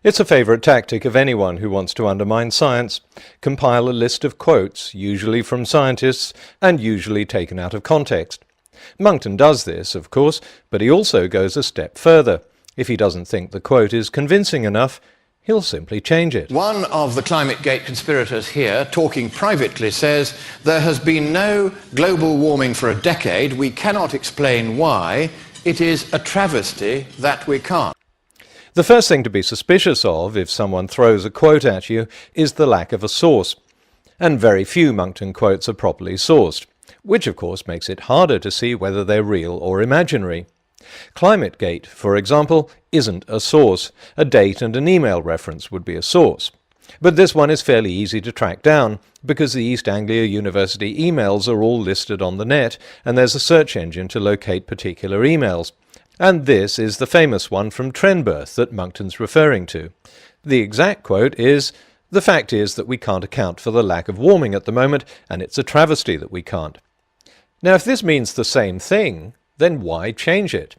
It's a favourite tactic of anyone who wants to undermine science. Compile a list of quotes, usually from scientists, and usually taken out of context. Monckton does this, of course, but he also goes a step further. If he doesn't think the quote is convincing enough, he'll simply change it. One of the ClimateGate conspirators here, talking privately, says there has been no global warming for a decade. We cannot explain why. It is a travesty that we can't. The first thing to be suspicious of, if someone throws a quote at you, is the lack of a source. And very few Monckton quotes are properly sourced, which of course makes it harder to see whether they're real or imaginary. ClimateGate, for example, isn't a source. A date and an email reference would be a source. But this one is fairly easy to track down, because the East Anglia University emails are all listed on the net, and there's a search engine to locate particular emails. And this is the famous one from Trenberth that Monckton's referring to. The exact quote is, "The fact is that we can't account for the lack of warming at the moment, and it's a travesty that we can't." Now, if this means the same thing, then why change it?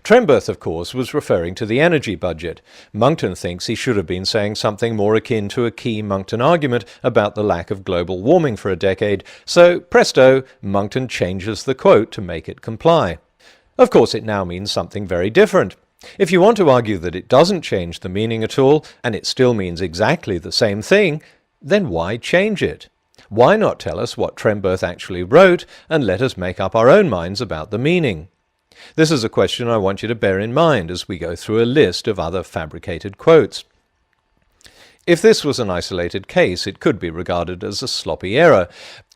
Trenberth, of course, was referring to the energy budget. Monckton thinks he should have been saying something more akin to a key Monckton argument about the lack of global warming for a decade, so presto, Monckton changes the quote to make it comply. Of course, it now means something very different. If you want to argue that it doesn't change the meaning at all, and it still means exactly the same thing, then why change it? Why not tell us what Trenberth actually wrote and let us make up our own minds about the meaning? This is a question I want you to bear in mind as we go through a list of other fabricated quotes. If this was an isolated case, it could be regarded as a sloppy error,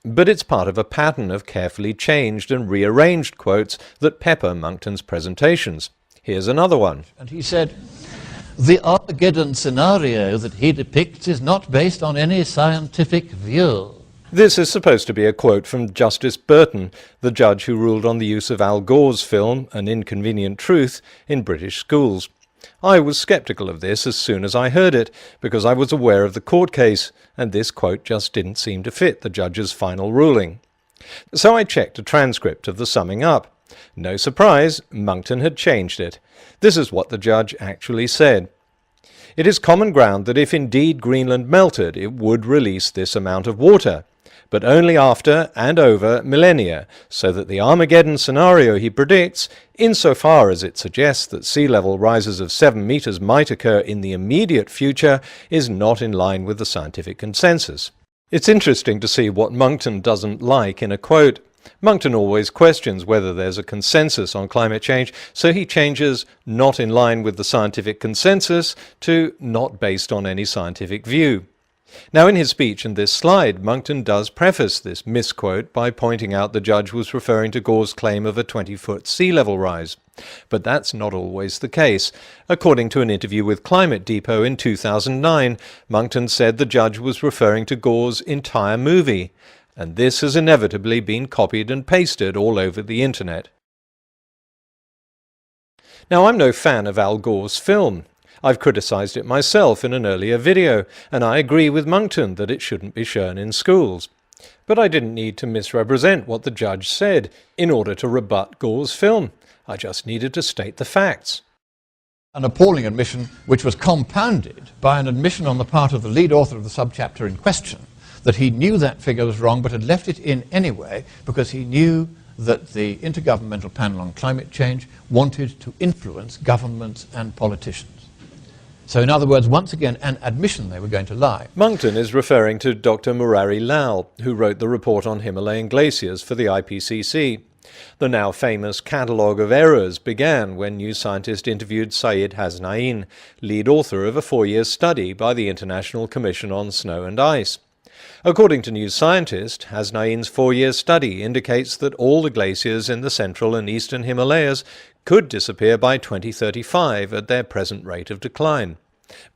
but it's part of a pattern of carefully changed and rearranged quotes that pepper Monckton's presentations. Here's another one. And he said, "The Armageddon scenario that he depicts is not based on any scientific view." This is supposed to be a quote from Justice Burton, the judge who ruled on the use of Al Gore's film, An Inconvenient Truth, in British schools. I was sceptical of this as soon as I heard it, because I was aware of the court case, and this quote just didn't seem to fit the judge's final ruling. So I checked a transcript of the summing up. No surprise, Monckton had changed it. This is what the judge actually said. "It is common ground that if indeed Greenland melted, it would release this amount of water, but only after and over millennia, so that the Armageddon scenario he predicts, insofar as it suggests that sea level rises of 7 meters might occur in the immediate future, is not in line with the scientific consensus." It's interesting to see what Monckton doesn't like in a quote. Monckton always questions whether there's a consensus on climate change, so he changes "not in line with the scientific consensus" to "not based on any scientific view." Now, in his speech and this slide, Monckton does preface this misquote by pointing out the judge was referring to Gore's claim of a 20-foot sea level rise. But that's not always the case. According to an interview with Climate Depot in 2009, Monckton said the judge was referring to Gore's entire movie, and this has inevitably been copied and pasted all over the internet. Now, I'm no fan of Al Gore's film. I've criticised it myself in an earlier video, and I agree with Monckton that it shouldn't be shown in schools. But I didn't need to misrepresent what the judge said in order to rebut Gore's film. I just needed to state the facts. An appalling admission which was compounded by an admission on the part of the lead author of the subchapter in question that he knew that figure was wrong but had left it in anyway because he knew that the Intergovernmental Panel on Climate Change wanted to influence governments and politicians. So in other words, once again, an admission they were going to lie. Monckton is referring to Dr. Murari Lal, who wrote the report on Himalayan glaciers for the IPCC. The now famous catalogue of errors began when New Scientist interviewed Syed Hasnain, lead author of a 4-year study by the International Commission on Snow and Ice. According to New Scientist, Hasnain's 4-year study indicates that all the glaciers in the central and eastern Himalayas could disappear by 2035 at their present rate of decline.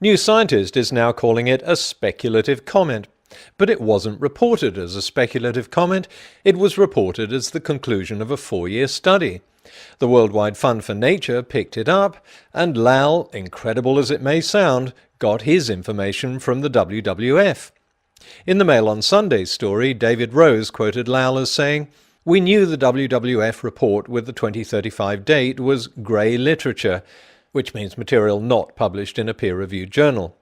New Scientist is now calling it a speculative comment, but it wasn't reported as a speculative comment, it was reported as the conclusion of a 4-year study. The Worldwide Fund for Nature picked it up, and Lal, incredible as it may sound, got his information from the WWF. In the Mail on Sunday story, David Rose quoted Lal as saying, "We knew the WWF report with the 2035 date was grey literature, which means material not published in a peer-reviewed journal.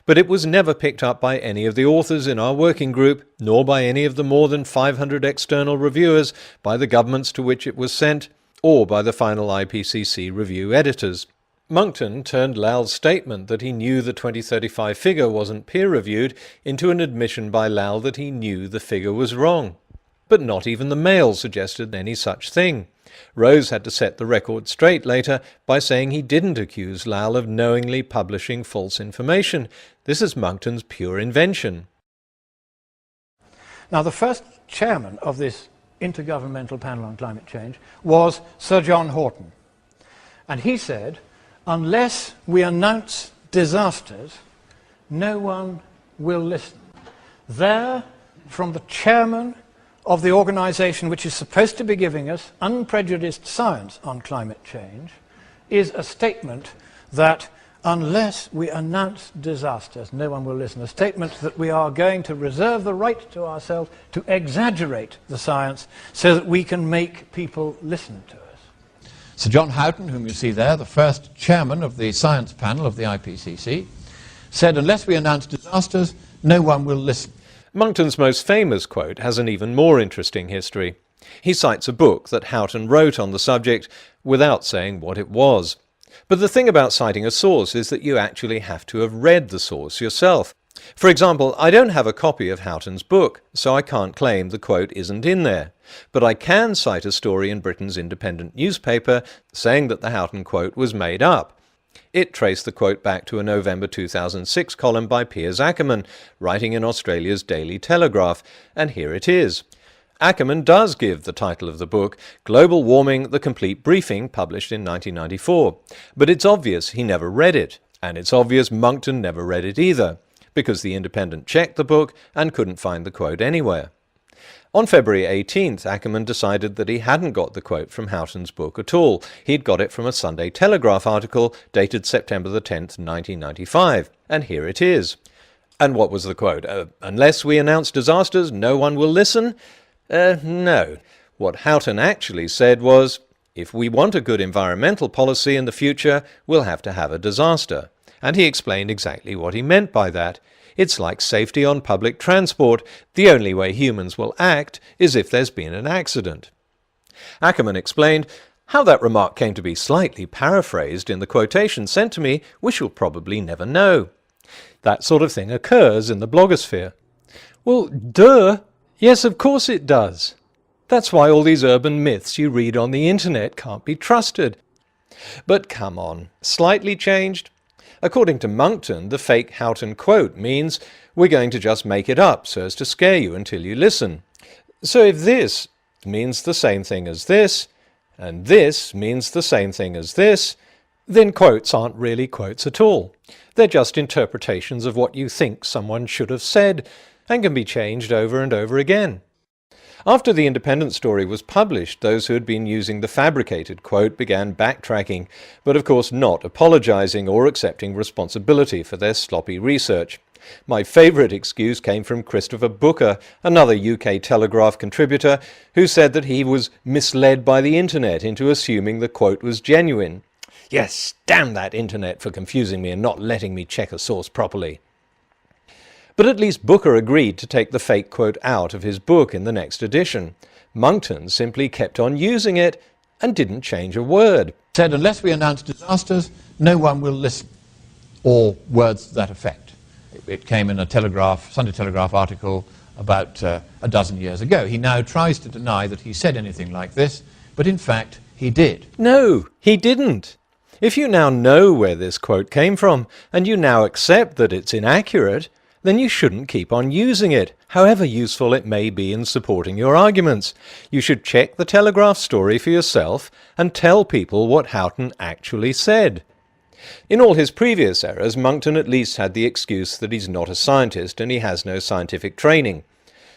But it was never picked up by any of the authors in our working group, nor by any of the more than 500 external reviewers, by the governments to which it was sent, or by the final IPCC review editors. Monckton turned Lal's statement that he knew the 2035 figure wasn't peer-reviewed into an admission by Lal that he knew the figure was wrong. But not even the Mail suggested any such thing. Rose had to set the record straight later by saying he didn't accuse Lal of knowingly publishing false information. This is Monckton's pure invention. Now, the first chairman of this Intergovernmental Panel on Climate Change was Sir John Horton. And he said, unless we announce disasters, no one will listen. There, from the chairman of the organisation which is supposed to be giving us unprejudiced science on climate change, is a statement that unless we announce disasters, no one will listen. A statement that we are going to reserve the right to ourselves to exaggerate the science so that we can make people listen to us. Sir John Houghton, whom you see there, the first chairman of the science panel of the IPCC, said, unless we announce disasters, no one will listen. Monckton's most famous quote has an even more interesting history. He cites a book that Houghton wrote on the subject without saying what it was. But the thing about citing a source is that you actually have to have read the source yourself. For example, I don't have a copy of Houghton's book, so I can't claim the quote isn't in there. But I can cite a story in Britain's independent newspaper saying that the Houghton quote was made up. It traced the quote back to a November 2006 column by Piers Ackerman, writing in Australia's Daily Telegraph, and here it is. Ackerman does give the title of the book, Global Warming, The Complete Briefing, published in 1994. But it's obvious he never read it, and it's obvious Monckton never read it either, because the Independent checked the book and couldn't find the quote anywhere. On February 18th, Ackerman decided that he hadn't got the quote from Houghton's book at all. He'd got it from a Sunday Telegraph article dated September the 10th, 1995. And here it is. And what was the quote? Unless we announce disasters, no one will listen? No. What Houghton actually said was, if we want a good environmental policy in the future, we'll have to have a disaster. And he explained exactly what he meant by that. It's like safety on public transport. The only way humans will act is if there's been an accident. Ackerman explained how that remark came to be slightly paraphrased in the quotation sent to me we shall probably never know. That sort of thing occurs in the blogosphere. Well, duh! Yes, of course it does. That's why all these urban myths you read on the internet can't be trusted. But come on, slightly changed? According to Monckton, the fake Houghton quote means we're going to just make it up so as to scare you until you listen. So if this means the same thing as this, and this means the same thing as this, then quotes aren't really quotes at all. They're just interpretations of what you think someone should have said, and can be changed over and over again. After the Independent story was published, those who had been using the Fabricated quote began backtracking, but of course not apologising or accepting responsibility for their sloppy research. My favourite excuse came from Christopher Booker, another UK Telegraph contributor, who said that he was misled by the internet into assuming the quote was genuine. Yes, damn that internet for confusing me and not letting me check a source properly. But at least Booker agreed to take the fake quote out of his book in the next edition. Monckton simply kept on using it and didn't change a word. Said, unless we announce disasters, no one will listen. Or words to that effect. It came in a Sunday Telegraph article about a dozen years ago. He now tries to deny that he said anything like this, but in fact he did. No, he didn't. If you now know where this quote came from, and you now accept that it's inaccurate, then you shouldn't keep on using it, however useful it may be in supporting your arguments. You should check the Telegraph story for yourself and tell people what Houghton actually said. In all his previous errors, Monckton at least had the excuse that he's not a scientist and he has no scientific training.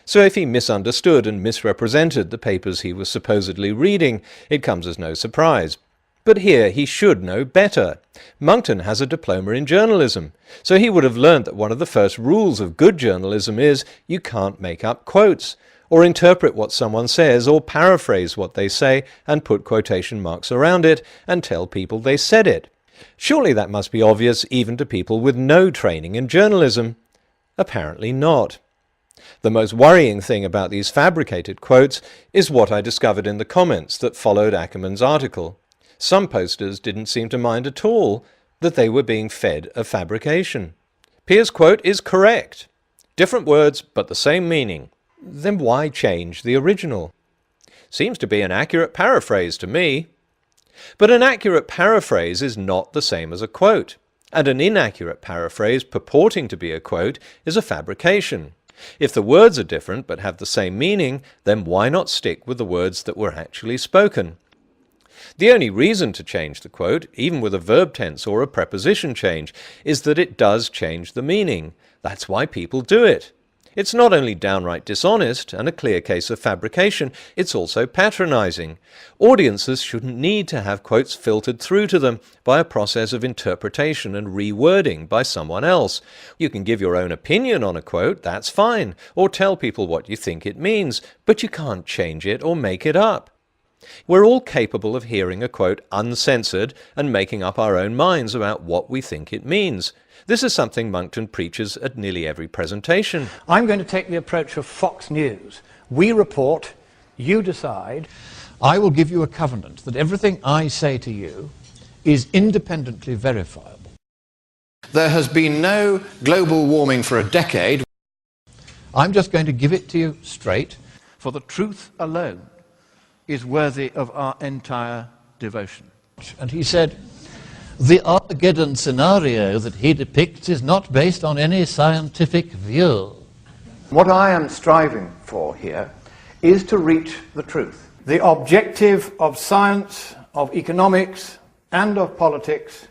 So if he misunderstood and misrepresented the papers he was supposedly reading, it comes as no surprise. But here he should know better. Monckton has a diploma in journalism, so he would have learnt that one of the first rules of good journalism is you can't make up quotes, or interpret what someone says, or paraphrase what they say and put quotation marks around it and tell people they said it. Surely that must be obvious even to people with no training in journalism. Apparently not. The most worrying thing about these fabricated quotes is what I discovered in the comments that followed Ackerman's article. Some posters didn't seem to mind at all that they were being fed a fabrication. Pearce's quote is correct. Different words, but the same meaning. Then why change the original? Seems to be an accurate paraphrase to me. But an accurate paraphrase is not the same as a quote, and an inaccurate paraphrase purporting to be a quote is a fabrication. If the words are different but have the same meaning, then why not stick with the words that were actually spoken? The only reason to change the quote, even with a verb tense or a preposition change, is that it does change the meaning. That's why people do it. It's not only downright dishonest and a clear case of fabrication, it's also patronizing. Audiences shouldn't need to have quotes filtered through to them by a process of interpretation and rewording by someone else. You can give your own opinion on a quote, that's fine, or tell people what you think it means, but you can't change it or make it up. We're all capable of hearing a quote uncensored and making up our own minds about what we think it means. This is something Monckton preaches at nearly every presentation. I'm going to take the approach of Fox News. We report, you decide. I will give you a covenant that everything I say to you is independently verifiable. There has been no global warming for a decade. I'm just going to give it to you straight, for the truth alone is worthy of our entire devotion. And he said, the Armageddon scenario that he depicts is not based on any scientific view. What I am striving for here is to reach the truth. The objective of science, of economics, and of politics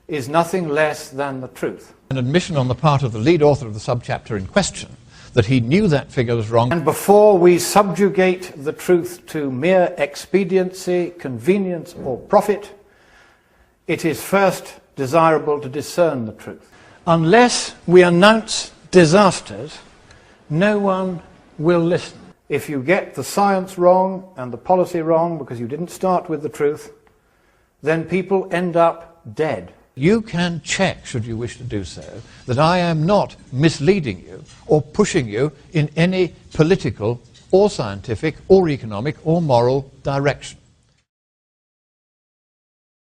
is nothing less than the truth. An admission on the part of the lead author of the subchapter in question that he knew that figure was wrong. And before we subjugate the truth to mere expediency, convenience, or profit, it is first desirable to discern the truth. Unless we announce disasters, no one will listen. If you get the science wrong and the policy wrong because you didn't start with the truth, then people end up dead. You can check, should you wish to do so, that I am not misleading you or pushing you in any political or scientific or economic or moral direction.